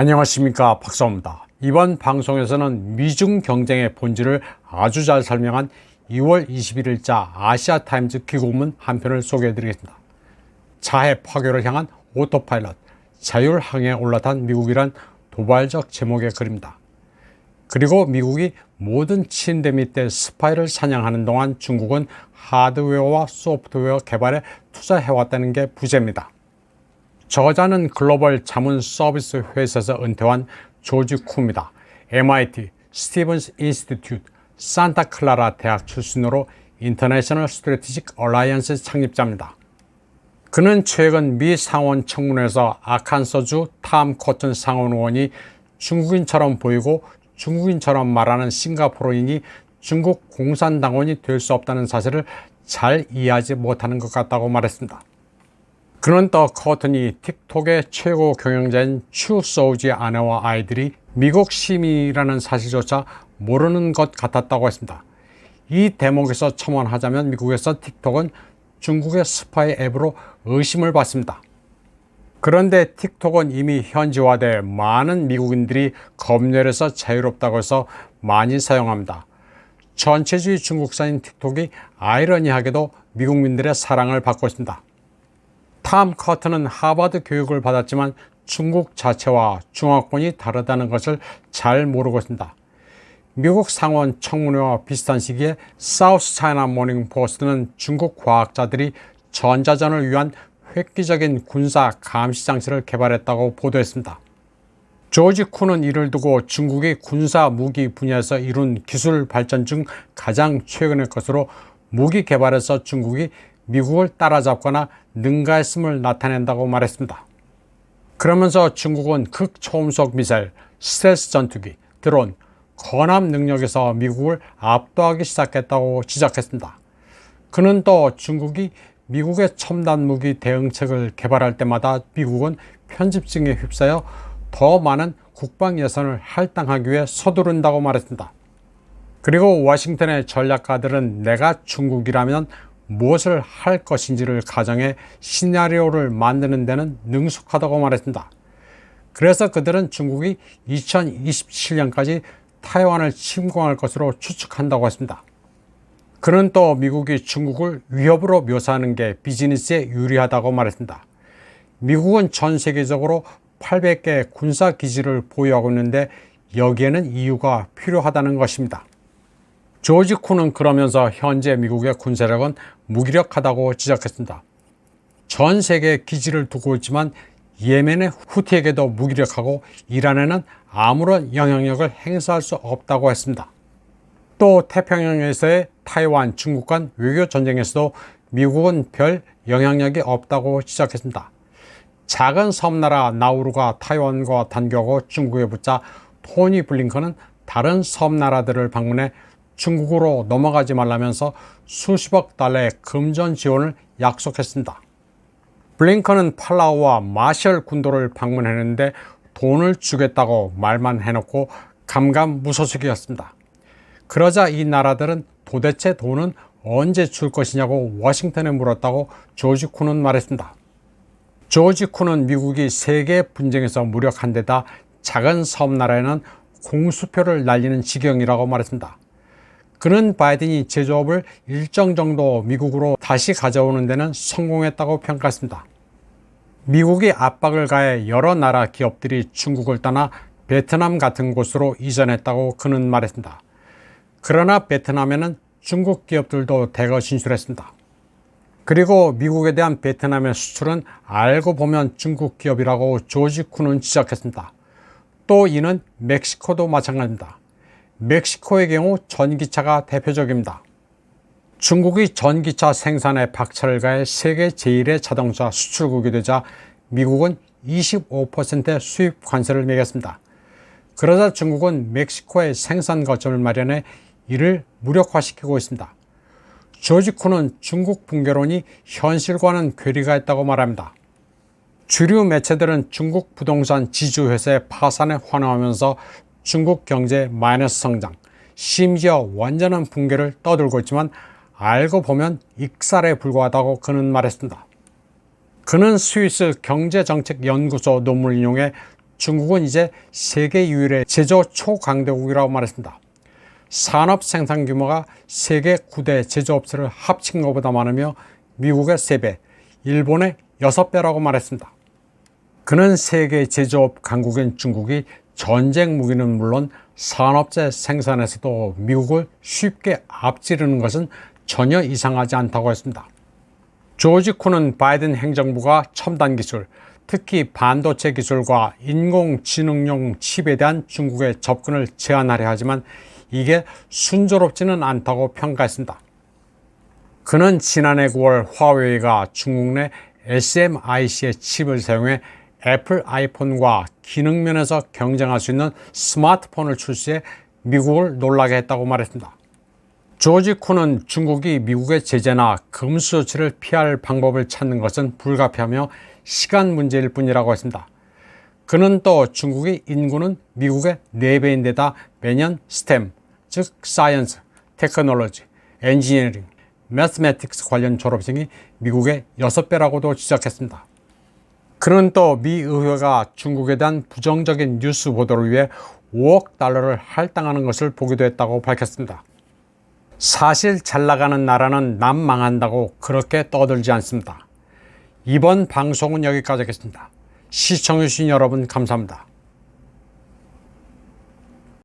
안녕하십니까, 박사입니다. 이번 방송에서는 미중 경쟁의 본질을 아주 잘 설명한 2월 21일자 아시아타임즈 기고문 한 편을 소개해 드리겠습니다. 자해 파괴를 향한 오토파일럿, 자율항해에 올라탄 미국이란 도발적 제목의 글입니다. 그리고 미국이 모든 침대 밑에 스파이를 사냥하는 동안 중국은 하드웨어와 소프트웨어 개발에 투자해왔다는 게 부제입니다. 저자는 글로벌 자문 서비스 회사에서 은퇴한 조지 쿠입니다. MIT, 스티븐스 인스티튜트, 산타클라라 대학 출신으로 인터내셔널 스트래티직 얼라이언스 창립자입니다. 그는 최근 미 상원 청문회에서 아칸소주 탐 코튼 상원 의원이 중국인처럼 보이고 중국인처럼 말하는 싱가포르인이 중국 공산당원이 될 수 없다는 사실을 잘 이해하지 못하는 것 같다고 말했습니다. 그는 또 커튼이 틱톡의 최고 경영자인 추 소우지의 아내와 아이들이 미국 시민이라는 사실조차 모르는 것 같았다고 했습니다. 이 대목에서 첨언하자면 미국에서 틱톡은 중국의 스파이 앱으로 의심을 받습니다. 그런데 틱톡은 이미 현지화돼 많은 미국인들이 검열에서 자유롭다고 해서 많이 사용합니다. 전체주의 중국산인 틱톡이 아이러니하게도 미국민들의 사랑을 받고 있습니다. 탐 커튼은 하버드 교육을 받았지만 중국 자체와 중화권이 다르다는 것을 잘 모르고 있습니다. 미국 상원 청문회와 비슷한 시기에 사우스 차이나 모닝 포스트는 중국 과학자들이 전자전을 위한 획기적인 군사 감시 장치를 개발했다고 보도했습니다. 조지 쿠는 이를 두고 중국이 군사 무기 분야에서 이룬 기술 발전 중 가장 최근의 것으로 무기 개발에서 중국이 미국을 따라잡거나 능가했음을 나타낸다고 말했습니다. 그러면서 중국은 극초음속 미사일, 스텔스 전투기, 드론, 건압 능력에서 미국을 압도하기 시작했다고 지적했습니다. 그는 또 중국이 미국의 첨단 무기 대응책을 개발할 때마다 미국은 편집증에 휩싸여 더 많은 국방 예산을 할당하기 위해 서두른다고 말했습니다. 그리고 워싱턴의 전략가들은 내가 중국이라면 무엇을 할 것인지를 가정해 시나리오를 만드는 데는 능숙하다고 말했습니다. 그래서 그들은 중국이 2027년까지 타이완을 침공할 것으로 추측한다고 했습니다. 그는 또 미국이 중국을 위협으로 묘사하는 게 비즈니스에 유리하다고 말했습니다. 미국은 전 세계적으로 800개 군사기지를 보유하고 있는데 여기에는 이유가 필요하다는 것입니다. 조지 쿠는 그러면서 현재 미국의 군사력은 무기력하다고 지적했습니다. 전 세계에 기지를 두고 있지만 예멘의 후티에게도 무기력하고 이란에는 아무런 영향력을 행사할 수 없다고 했습니다. 또 태평양에서의 타이완, 중국 간 외교 전쟁에서도 미국은 별 영향력이 없다고 지적했습니다. 작은 섬나라 나우루가 타이완과 단교하고 중국에 붙자 토니 블링컨은 다른 섬나라들을 방문해 중국으로 넘어가지 말라면서 수십억 달러의 금전 지원을 약속했습니다. 블링컨은 팔라우와 마셜 군도를 방문했는데 돈을 주겠다고 말만 해놓고 감감무소식이었습니다. 그러자 이 나라들은 도대체 돈은 언제 줄 것이냐고 워싱턴에 물었다고 조지 쿠는 말했습니다. 조지 쿠는 미국이 세계 분쟁에서 무력한 데다 작은 섬나라에는 공수표를 날리는 지경이라고 말했습니다. 그는 바이든이 제조업을 일정 정도 미국으로 다시 가져오는 데는 성공했다고 평가했습니다. 미국이 압박을 가해 여러 나라 기업들이 중국을 떠나 베트남 같은 곳으로 이전했다고 그는 말했습니다. 그러나 베트남에는 중국 기업들도 대거 진출했습니다. 그리고 미국에 대한 베트남의 수출은 알고 보면 중국 기업이라고 조지 쿠는 지적했습니다. 또 이는 멕시코도 마찬가지입니다. 멕시코의 경우 전기차가 대표적입니다. 중국이 전기차 생산에 박차를 가해 세계 제1의 자동차 수출국이 되자 미국은 25%의 수입 관세를 매겼습니다. 그러자 중국은 멕시코에 생산 거점을 마련해 이를 무력화시키고 있습니다. 조지 쿠는 중국 붕괴론이 현실과는 괴리가 있다고 말합니다. 주류 매체들은 중국 부동산 지주회사의 파산에 환호하면서 중국 경제 마이너스 성장, 심지어 완전한 붕괴를 떠들고 있지만 알고 보면 익살에 불과하다고 그는 말했습니다. 그는 스위스 경제정책연구소 논문을 인용해 중국은 이제 세계 유일의 제조 초강대국이라고 말했습니다. 산업 생산 규모가 세계 9대 제조업체를 합친 것보다 많으며 미국의 3배, 일본의 6배라고 말했습니다. 그는 세계 제조업 강국인 중국이 전쟁 무기는 물론 산업재 생산에서도 미국을 쉽게 앞지르는 것은 전혀 이상하지 않다고 했습니다. 조지 쿤은 바이든 행정부가 첨단 기술, 특히 반도체 기술과 인공지능용 칩에 대한 중국의 접근을 제한하려 하지만 이게 순조롭지는 않다고 평가했습니다. 그는 지난해 9월 화웨이가 중국 내 SMIC의 칩을 사용해 애플 아이폰과 기능 면에서 경쟁할 수 있는 스마트폰을 출시해 미국을 놀라게 했다고 말했습니다. 조지 쿤은 중국이 미국의 제재나 금수 조치를 피할 방법을 찾는 것은 불가피하며 시간 문제일 뿐이라고 했습니다. 그는 또 중국의 인구는 미국의 4배인데다 매년 STEM, 즉 사이언스, 테크놀로지, 엔지니어링, 매스매틱스 관련 졸업생이 미국의 6배라고도 지적했습니다. 그는 또 미 의회가 중국에 대한 부정적인 뉴스 보도를 위해 5억 달러를 할당하는 것을 보기도 했다고 밝혔습니다. 사실 잘 나가는 나라는 남 망한다고 그렇게 떠들지 않습니다. 이번 방송은 여기까지 하겠습니다. 시청해주신 여러분 감사합니다.